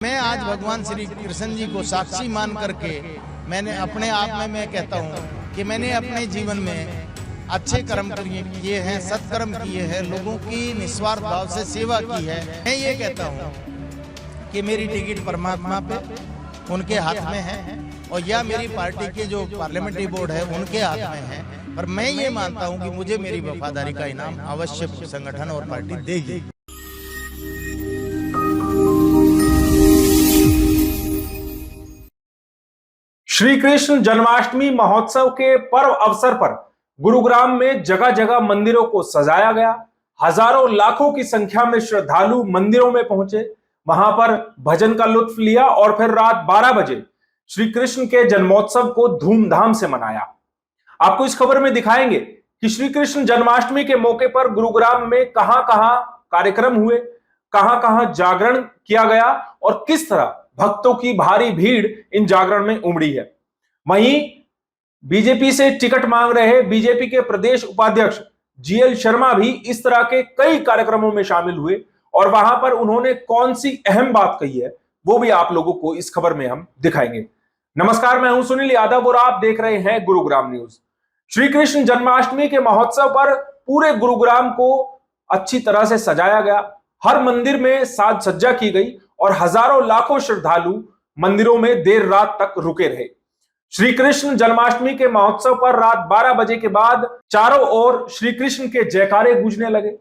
मैं आज भगवान श्री कृष्ण जी को साक्षी मान करके मैंने अपने आप में मैं कहता हूँ कि मैंने अपने जीवन में अच्छे कर्म किए हैं, सत्कर्म किए हैं, लोगों की निस्वार्थ भाव से सेवा की है। मैं ये कहता हूँ कि मेरी टिकट परमात्मा पे उनके हाथ में है और या मेरी पार्टी के जो पार्लियामेंट्री बोर्ड है उनके हाथ में है, पर मैं ये मानता हूँ कि मुझे मेरी वफादारी का इनाम अवश्य संगठन और पार्टी देगी। श्री कृष्ण जन्माष्टमी महोत्सव के पर्व अवसर पर गुरुग्राम में जगह जगह मंदिरों को सजाया गया। हजारों लाखों की संख्या में श्रद्धालु मंदिरों में पहुंचे, वहां पर भजन का लुत्फ लिया और फिर रात 12 बजे श्री कृष्ण के जन्मोत्सव को धूमधाम से मनाया। आपको इस खबर में दिखाएंगे कि श्री कृष्ण जन्माष्टमी के मौके पर गुरुग्राम में कहां कहां कार्यक्रम हुए, कहां कहां जागरण किया गया और किस तरह भक्तों की भारी भीड़ इन जागरण में उमड़ी है। वहीं बीजेपी से टिकट मांग रहे बीजेपी के प्रदेश उपाध्यक्ष जीएल शर्मा भी इस तरह के कई कार्यक्रमों में शामिल हुए और वहां पर उन्होंने कौन सी अहम बात कही है वो भी आप लोगों को इस खबर में हम दिखाएंगे। नमस्कार, मैं हूं सुनील यादव और आप देख रहे हैं गुरुग्राम न्यूज। श्री कृष्ण जन्माष्टमी के महोत्सव पर पूरे गुरुग्राम को अच्छी तरह से सजाया गया। हर मंदिर में साज सज्जा की गई और हजारों लाखों श्रद्धालु मंदिरों में देर रात तक रुके रहे। श्री कृष्ण जन्माष्टमी के महोत्सव पर रात 12 बजे के बाद चारों ओर श्री कृष्ण के जयकारे गूंजने लगे।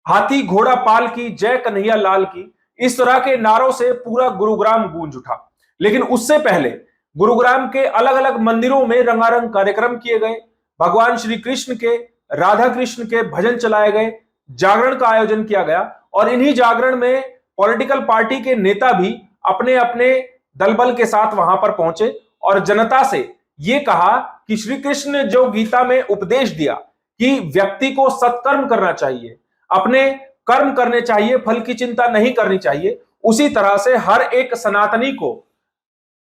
हाथी घोड़ा पाल की, जय कन्हैया लाल की, इस तरह के नारों से पूरा गुरुग्राम गूंज उठा। लेकिन उससे पहले गुरुग्राम के अलग अलग मंदिरों में रंगारंग कार्यक्रम किए गए। भगवान श्री कृष्ण के, राधा कृष्ण के भजन चलाए गए, जागरण का आयोजन किया गया और इन्हीं जागरण में पॉलिटिकल पार्टी के नेता भी अपने अपने दलबल के साथ वहां पर पहुंचे और जनता से यह कहा कि श्री कृष्ण ने जो गीता में उपदेश दिया कि व्यक्ति को सत्कर्म करना चाहिए, अपने कर्म करने चाहिए, फल की चिंता नहीं करनी चाहिए, उसी तरह से हर एक सनातनी को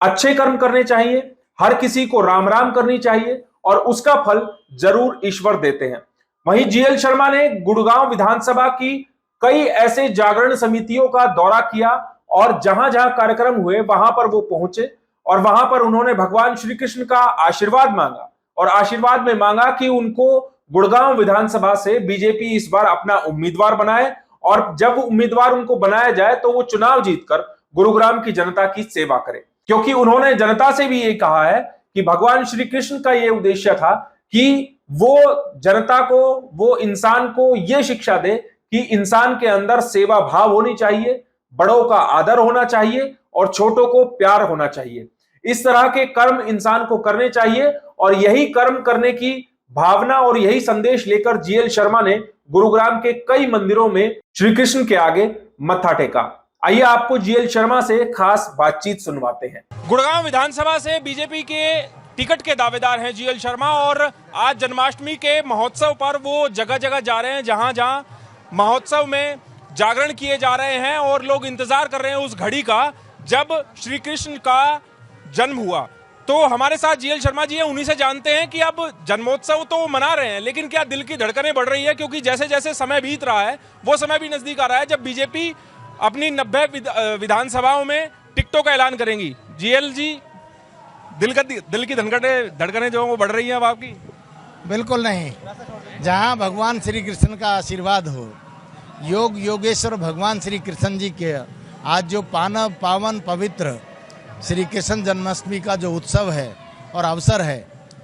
अच्छे कर्म करने चाहिए, हर किसी को राम राम करनी चाहिए और उसका फल जरूर ईश्वर देते हैं। वहीं जीएल शर्मा ने गुड़गांव विधानसभा की कई ऐसे जागरण समितियों का दौरा किया और जहां जहां कार्यक्रम हुए वहां पर वो पहुंचे और वहां पर उन्होंने भगवान श्री कृष्ण का आशीर्वाद मांगा और आशीर्वाद में मांगा कि उनको गुड़गांव विधानसभा से बीजेपी इस बार अपना उम्मीदवार बनाए और जब उम्मीदवार उनको बनाया जाए तो वो चुनाव जीतकर गुरुग्राम की जनता की सेवा करे। क्योंकि उन्होंने जनता से भी ये कहा है कि भगवान श्री कृष्ण का ये उद्देश्य था कि वो जनता को, वो इंसान को ये शिक्षा दे कि इंसान के अंदर सेवा भाव होनी चाहिए, बड़ों का आदर होना चाहिए और छोटों को प्यार होना चाहिए। इस तरह के कर्म इंसान को करने चाहिए और यही कर्म करने की भावना और यही संदेश लेकर जीएल शर्मा ने गुरुग्राम के कई मंदिरों में श्री कृष्ण के आगे मत्था टेका। आइए आपको जीएल शर्मा से खास बातचीत सुनवाते हैं। गुड़गांव विधानसभा से बीजेपी के टिकट के दावेदार हैं जीएल शर्मा और आज जन्माष्टमी के महोत्सव पर वो जगह जगह जा रहे हैं जहां जहां महोत्सव में जागरण किए जा रहे हैं और लोग इंतजार कर रहे हैं उस घड़ी का जब श्री कृष्ण का जन्म हुआ। तो हमारे साथ जीएल शर्मा जी हैं, उन्हीं से जानते हैं कि अब जन्मोत्सव तो वो मना रहे हैं लेकिन क्या दिल की धड़कनें बढ़ रही है, क्योंकि जैसे जैसे समय बीत रहा है वो समय भी नजदीक आ रहा है जब बीजेपी अपनी 90 विधानसभाओं में टिकटों का ऐलान करेंगी। जीएल जी, दिल की धड़कनें जो वो बढ़ रही हैं अब आपकी? बिल्कुल नहीं। जहां भगवान श्री कृष्ण का आशीर्वाद हो, योग योगेश्वर भगवान श्री कृष्ण जी के आज जो पावन पवित्र श्री कृष्ण जन्माष्टमी का जो उत्सव है और अवसर है,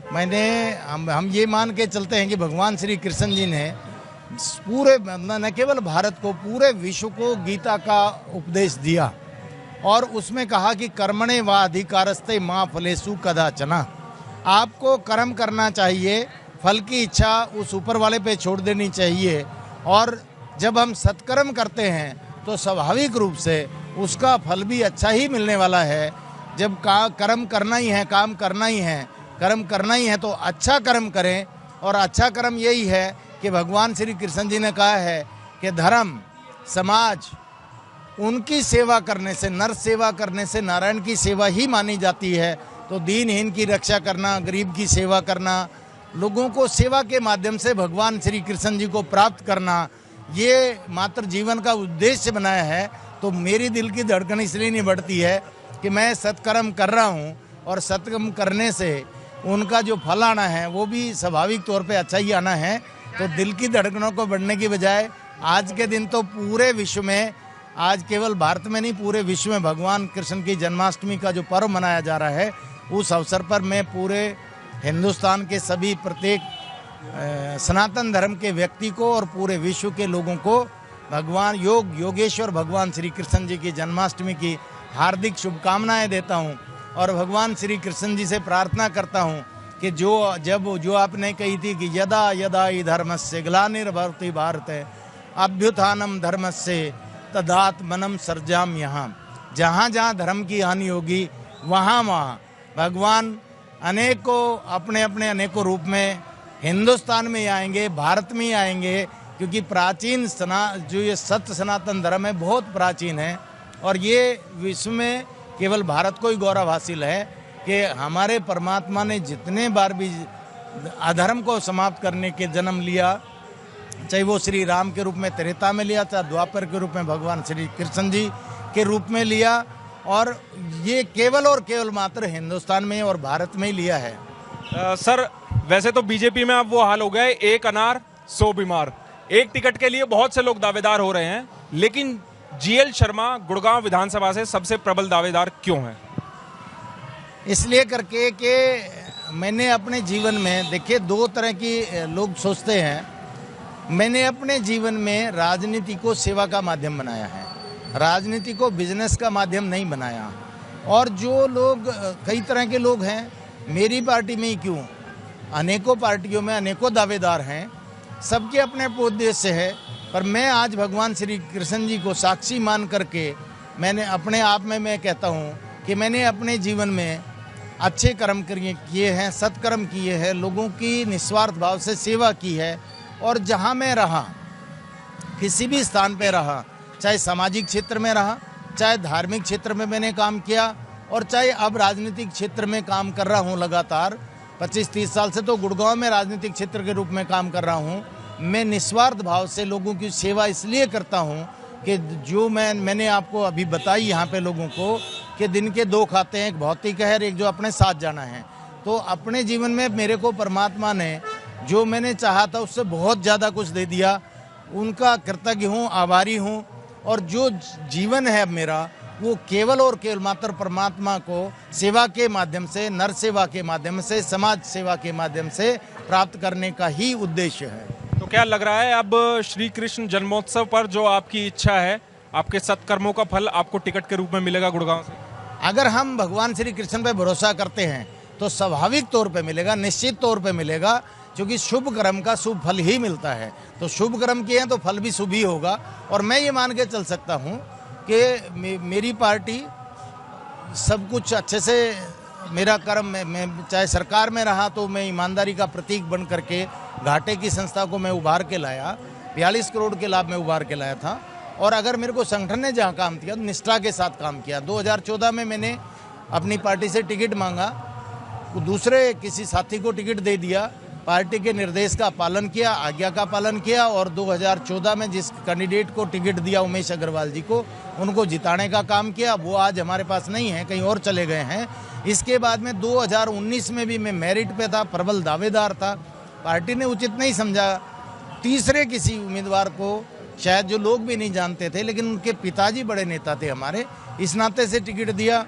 हम ये मान के चलते हैं कि भगवान श्री कृष्ण जी ने पूरे न केवल भारत को, पूरे विश्व को गीता का उपदेश दिया और उसमें कहा कि कर्मणे वा अधिकारस्ते मां फलेषु कदाचन। आपको कर्म करना चाहिए, फल की इच्छा उस ऊपर वाले पे छोड़ देनी चाहिए और जब हम सत्कर्म करते हैं तो स्वाभाविक रूप से उसका फल भी अच्छा ही मिलने वाला है। जब कर्म करना ही है, काम करना ही है, कर्म करना ही है तो अच्छा कर्म करें और अच्छा कर्म यही है कि भगवान श्री कृष्ण जी ने कहा है कि धर्म, समाज, उनकी सेवा करने से, नर सेवा करने से नारायण की सेवा ही मानी जाती है। तो दीनहीन की रक्षा करना, गरीब की सेवा करना, लोगों को सेवा के माध्यम से भगवान श्री कृष्ण जी को प्राप्त करना, ये मात्र जीवन का उद्देश्य बनाया है। तो मेरी दिल की धड़कन इसलिए नहीं बढ़ती है कि मैं सत्कर्म कर रहा हूँ और सत्कर्म करने से उनका जो फल आना है वो भी स्वाभाविक तौर पे अच्छा ही आना है। तो दिल की धड़कनों को बढ़ने की बजाय आज के दिन तो पूरे विश्व में, आज केवल भारत में नहीं पूरे विश्व में भगवान कृष्ण की जन्माष्टमी का जो पर्व मनाया जा रहा है, उस अवसर पर मैं पूरे हिंदुस्तान के सभी प्रत्येक सनातन धर्म के व्यक्ति को और पूरे विश्व के लोगों को भगवान योगेश्वर भगवान श्री कृष्ण जी की जन्माष्टमी की हार्दिक शुभकामनाएं देता हूं और भगवान श्री कृष्ण जी से प्रार्थना करता हूं कि जो आपने कही थी कि यदा यदा ही धर्मस्य ग्लानिर्भवति भारत अभ्युत्थानम धर्मस्य तदात्मनम सर्जाम, जहाँ जहाँ धर्म की हानि होगी वहाँ भगवान अपने अनेकों रूप में हिंदुस्तान में आएंगे, भारत में ही आएंगे, क्योंकि प्राचीन जो ये सत्य सनातन धर्म है बहुत प्राचीन है और ये विश्व में केवल भारत को ही गौरव हासिल है कि हमारे परमात्मा ने जितने बार भी अधर्म को समाप्त करने के जन्म लिया, चाहे वो श्री राम के रूप में त्रेता में लिया, चाहे द्वापर के रूप में भगवान श्री कृष्ण जी के रूप में लिया, और ये केवल और केवल मात्र हिंदुस्तान में और भारत में ही लिया है। सर वैसे तो बीजेपी में अब वो हाल हो गया है, एक अनार 100 बीमार। एक टिकट के लिए बहुत से लोग दावेदार हो रहे हैं, लेकिन जीएल शर्मा गुड़गांव विधानसभा से सबसे प्रबल दावेदार क्यों हैं? इसलिए करके कि मैंने अपने जीवन में, देखिए दो तरह की लोग सोचते हैं, मैंने अपने जीवन में राजनीति को सेवा का माध्यम बनाया है, राजनीति को बिजनेस का माध्यम नहीं बनाया। और जो लोग, कई तरह के लोग हैं, मेरी पार्टी में ही क्यों, अनेकों पार्टियों में अनेकों दावेदार हैं, सबके अपने उद्देश्य है, पर मैं आज भगवान श्री कृष्ण जी को साक्षी मान करके मैंने अपने आप में मैं कहता हूँ कि मैंने अपने जीवन में अच्छे कर्म किए हैं, सत्कर्म किए हैं, लोगों की निस्वार्थ भाव से सेवा की है। और जहाँ मैं रहा, किसी भी स्थान पे रहा, चाहे सामाजिक क्षेत्र में रहा, चाहे धार्मिक क्षेत्र में मैंने काम किया, और चाहे अब राजनीतिक क्षेत्र में काम कर रहा हूँ लगातार 25-30 साल से, तो गुड़गांव में राजनीतिक क्षेत्र के रूप में काम कर रहा हूँ। मैं निस्वार्थ भाव से लोगों की सेवा इसलिए करता हूँ कि जो मैंने आपको अभी बताई यहाँ पे लोगों को कि दिन के दो खाते हैं, एक भौतिक है और एक जो अपने साथ जाना है। तो अपने जीवन में मेरे को परमात्मा ने जो मैंने चाहा था उससे बहुत ज़्यादा कुछ दे दिया, उनका कृतज्ञ हूँ, आभारी हूँ। और जो जीवन है अब मेरा, वो केवल और केवल मात्र परमात्मा को सेवा के माध्यम से, नर सेवा के माध्यम से, समाज सेवा के माध्यम से प्राप्त करने का ही उद्देश्य है। तो क्या लग रहा है अब श्री कृष्ण जन्मोत्सव पर जो आपकी इच्छा है, आपके सत्कर्मों का फल आपको टिकट के रूप में मिलेगा गुड़गांव से? अगर हम भगवान श्री कृष्ण पे भरोसा करते हैं तो स्वाभाविक तौर पे मिलेगा, निश्चित तौर पे मिलेगा, क्योंकि शुभ कर्म का शुभ फल ही मिलता है। तो शुभ कर्म किए हैं तो फल भी शुभ ही होगा। और मैं ये मान के चल सकता हूँ कि मेरी पार्टी सब कुछ अच्छे से, मेरा कर्म, मैं चाहे सरकार में रहा तो मैं ईमानदारी का प्रतीक बन करके घाटे की संस्था को मैं उभार के लाया, 42 करोड़ के लाभ में उभार के लाया था। और अगर मेरे को संगठन ने जहाँ काम किया तो निष्ठा के साथ काम किया। 2014 में मैंने अपनी पार्टी से टिकट मांगा, दूसरे किसी साथी को टिकट दे दिया, पार्टी के निर्देश का पालन किया, आज्ञा का पालन किया, और 2014 में जिस कैंडिडेट को टिकट दिया उमेश अग्रवाल जी को, उनको जिताने का काम किया। वो आज हमारे पास नहीं है, कहीं और चले गए हैं। इसके बाद में 2019 में भी मैं मेरिट पे था, प्रबल दावेदार था। पार्टी ने उचित नहीं समझा तीसरे किसी उम्मीदवार को, शायद जो लोग भी नहीं जानते थे, लेकिन उनके पिताजी बड़े नेता थे हमारे, इस नाते से टिकट दिया।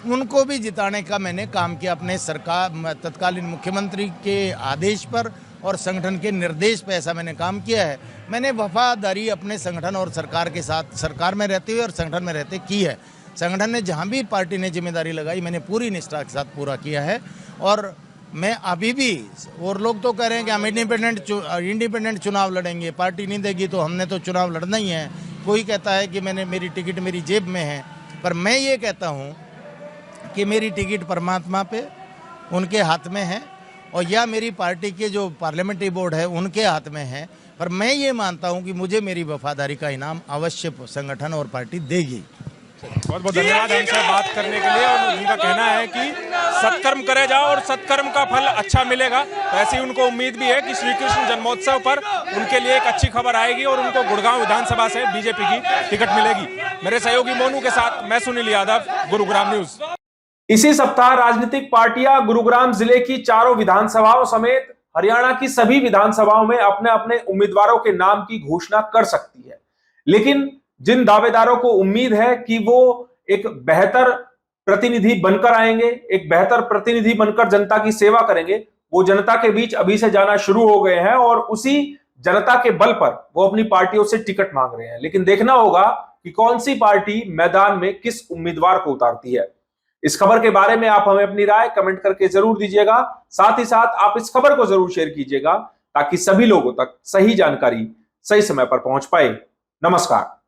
उनको भी जिताने का मैंने काम किया अपने सरकार, तत्कालीन मुख्यमंत्री के आदेश पर और संगठन के निर्देश पर, ऐसा मैंने काम किया है। मैंने वफादारी अपने संगठन और सरकार के साथ, सरकार में रहते हुए और संगठन में रहते की है। संगठन ने जहाँ भी पार्टी ने जिम्मेदारी लगाई मैंने पूरी निष्ठा के साथ पूरा किया है। और मैं अभी भी, और लोग तो कह रहे हैं कि हम इंडिपेंडेंट चुनाव लड़ेंगे, पार्टी नहीं देगी तो हमने तो चुनाव लड़ना ही है। कोई कहता है कि मेरी टिकट मेरी जेब में है, पर मैं ये कहता हूँ कि मेरी टिकट परमात्मा पे, उनके हाथ में है, और या मेरी पार्टी के जो पार्लियामेंट्री बोर्ड है उनके हाथ में है। पर मैं ये मानता हूँ कि मुझे मेरी वफादारी का इनाम अवश्य संगठन और पार्टी देगी। बहुत बहुत धन्यवाद हमसे बात करने के लिए। और उनका कहना है कि सत्कर्म करे जाओ और सत्कर्म का फल अच्छा मिलेगा। तो ऐसी उनको उम्मीद भी है कि श्री कृष्ण जन्मोत्सव पर उनके लिए एक अच्छी खबर आएगी और उनको गुड़गांव विधानसभा से बीजेपी की टिकट मिलेगी। मेरे सहयोगी मोनू के साथ मैं सुनील यादव, गुरुग्राम न्यूज। इसी सप्ताह राजनीतिक पार्टियां गुरुग्राम जिले की चारों विधानसभाओं समेत हरियाणा की सभी विधानसभाओं में अपने अपने उम्मीदवारों के नाम की घोषणा कर सकती है। लेकिन जिन दावेदारों को उम्मीद है कि वो एक बेहतर प्रतिनिधि बनकर आएंगे, एक बेहतर प्रतिनिधि बनकर जनता की सेवा करेंगे, वो जनता के बीच अभी से जाना शुरू हो गए हैं और उसी जनता के बल पर वो अपनी पार्टियों से टिकट मांग रहे हैं। लेकिन देखना होगा कि कौन सी पार्टी मैदान में किस उम्मीदवार को उतारती है। इस खबर के बारे में आप हमें अपनी राय कमेंट करके जरूर दीजिएगा। साथ ही साथ आप इस खबर को जरूर शेयर कीजिएगा ताकि सभी लोगों तक सही जानकारी सही समय पर पहुंच पाए। नमस्कार।